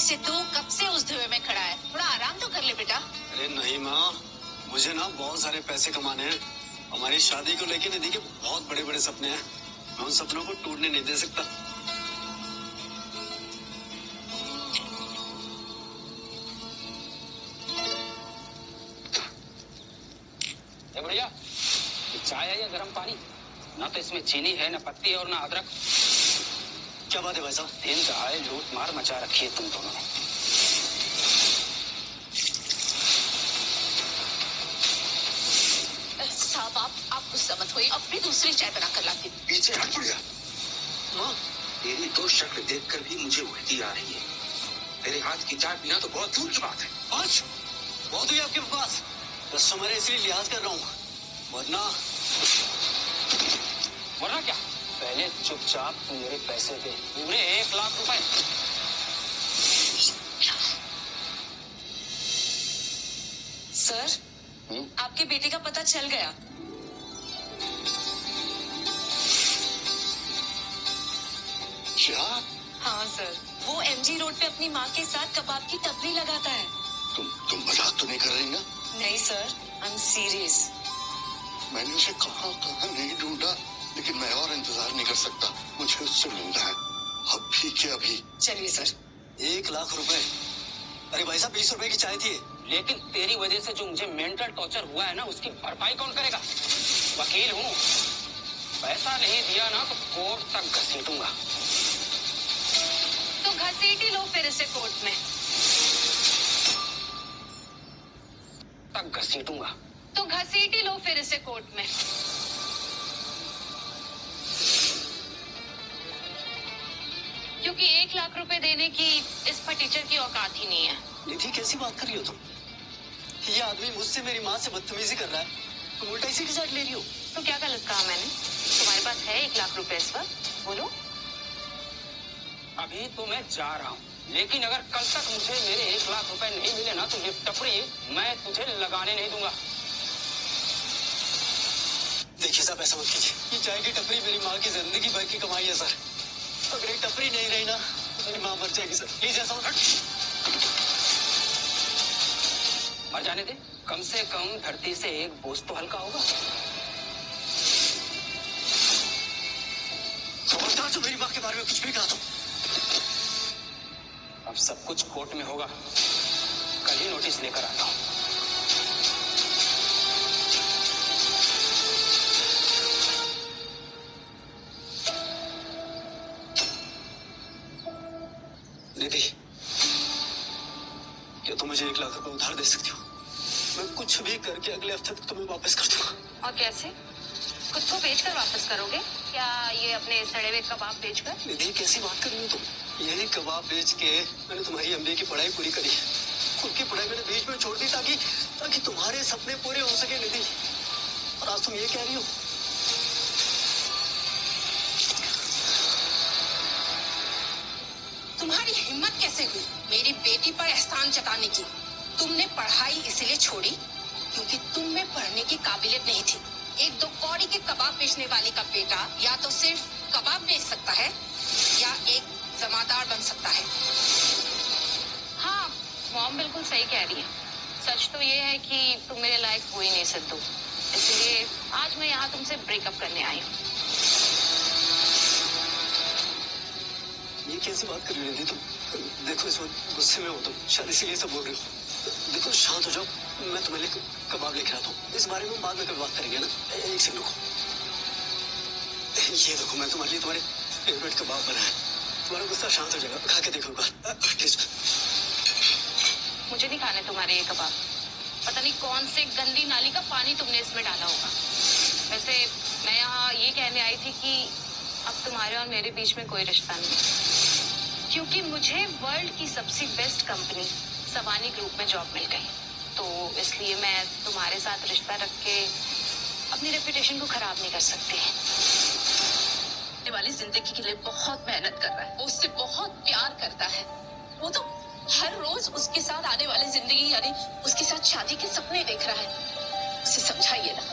सिद्धू, कब से उस धुएं में खड़ा है? थोड़ा आराम तो कर ले बेटा। अरे नहीं माँ, मुझे ना बहुत सारे पैसे कमाने हैं। हमारी शादी को लेके निधि के बहुत बड़े बड़े सपने हैं। मैं उन सपनों को टूटने नहीं दे सकता। बढ़िया चाय है या गर्म पानी? ना तो इसमें चीनी है, ना पत्ती है और ना अदरक। क्या बात है भाई साहब? दिन दहाड़े लूट मार मचा रखी है तुम दोनों ने। साहब आप गुस्सा मत होइए, अब भी दूसरी चाय बना कर लाती हूँ। पीछे हट बढ़िया। माँ, तेरी तो शक्ल देखकर भी मुझे उल्टी आ रही है। तेरे हाथ की चाय पीना तो बहुत दूर की बात है। आज बहुत हुई आपके पास। कस्टमर है इसलिए लिहाज कर रहा हूँ, वरना क्या? पहले चुपचाप तू मेरे पैसे दे, पूरे 1 लाख रुपए। सर, आपकी बेटी का पता चल गया। क्या? हाँ सर, वो एमजी रोड पे अपनी माँ के साथ कबाब की टपली लगाता है। तुम मजाक तो नहीं कर रही ना? नहीं सर, आई एम सीरियस। मैंने उसे कहाँ कहाँ नहीं ढूंढा, लेकिन मैं और इंतजार नहीं कर सकता। मुझे उससे मिलना है, अभी के अभी। चलिए सर। 1 लाख रुपए? अरे भाई साहब, 20 रुपए की चाय थी। लेकिन तेरी वजह से जो मुझे मेंटल टॉर्चर हुआ है ना, उसकी भरपाई कौन करेगा? वकील हूँ, पैसा नहीं दिया ना तो कोर्ट तक घसीटूंगा। तो घसीटी लो फिर इसे कोर्ट में। तक घसीटूंगा। तो घसीटी लो फिर इसे कोर्ट में। क्योंकि 1 लाख रुपए देने की इस पर टीचर की औकात ही नहीं है। निधि, कैसी बात कर रही हो तुम? ये आदमी मुझसे मेरी माँ से बदतमीजी कर रहा है, तुम उल्टा इसी के साथ ले रही हो। तो क्या गलत कहा मैंने? तुम्हारे पास है 1 लाख रुपए इस वक्त, बोलो। अभी तो मैं जा रहा हूँ, लेकिन अगर कल तक मुझे मेरे 1 लाख रुपए नहीं मिले ना तो ये टपरी मैं तुझे लगाने नहीं दूंगा। देखिए साहब, ऐसा मत कीजिए। ये चाय की टपरी मेरी माँ की जिंदगी भर की कमाई है सर। अगर ये टपरी नहीं रही ना, मेरी माँ मर जाएगी सर। प्लीज ऐसा मत। मर जाने दे, कम से कम धरती से एक बोझ तो हल्का होगा। खबरदार जो मेरी माँ के बारे में कुछ भी कहा तो। अब सब कुछ कोर्ट में होगा, कल ही नोटिस लेकर आता हूँ। निधि, क्या तुम मुझे 1 लाख रुपए उधार दे सकती हो? मैं कुछ भी करके अगले हफ्ते तक तुम्हें वापस कर दूंगा। और कैसे? खुद को बेचकर वापस करोगे? क्या ये अपने सड़े हुए कबाब बेचकर? निधि, कैसी बात कर रही हो तुम? यही कबाब बेच के मैंने तुम्हारी एमबीए की पढ़ाई पूरी करी। खुद की पढ़ाई मैंने बीच में छोड़ दी ताकि तुम्हारे सपने पूरे हो सके निधि। और आज तुम ये कह रही हो? तुम्हारी हिम्मत कैसे हुई मेरी बेटी पर एहसान जताने की? तुमने पढ़ाई इसलिए छोड़ी क्योंकि तुम में पढ़ने की काबिलियत नहीं थी। 1-2 कौड़ी के कबाब बेचने वाली का बेटा या तो सिर्फ कबाब बेच सकता है या एक जमादार बन सकता है। हाँ, मॉम बिल्कुल सही कह रही है। सच तो ये है कि तुम मेरे लायक हो ही नहीं सिद्धू, इसलिए आज मैं यहाँ तुमसे ब्रेकअप करने आई हूँ। ये कैसी बात कर रही हो तुम? देखो, इस वक्त गुस्से में हो तुम, शायद इसीलिए सब बोल रही हो। देखो, शांत हो जाओ, मैं तुम्हें लिए कबाब लेकर आता हूँ। इस बारे में बाद में कभी बात करेंगे ना। एक सेकंड रुको। ये देखो, मैं तुम्हारे लिए तुम्हारे फेवरेट कबाब बनाया। तुम्हारा गुस्सा शांत हो जाएगा, खा के देखो एक बार। मुझे नहीं खाने तुम्हारे ये कबाब। पता नहीं कौन से गंदी नाली का पानी तुमने इसमें डाला होगा। वैसे मैं यहाँ ये कहने आई थी कि अब तुम्हारे और मेरे बीच में कोई रिश्ता नहीं, क्योंकि मुझे वर्ल्ड की सबसे बेस्ट कंपनी सवानी ग्रुप में जॉब मिल गई। तो इसलिए मैं तुम्हारे साथ रिश्ता रख के अपनी रेपुटेशन को खराब नहीं कर सकती। वाली जिंदगी के लिए बहुत मेहनत कर रहा है, वो उससे बहुत प्यार करता है। वो तो हर रोज उसके साथ आने वाली जिंदगी यानी उसके साथ शादी के सपने देख रहा है। उसे समझाइए ना।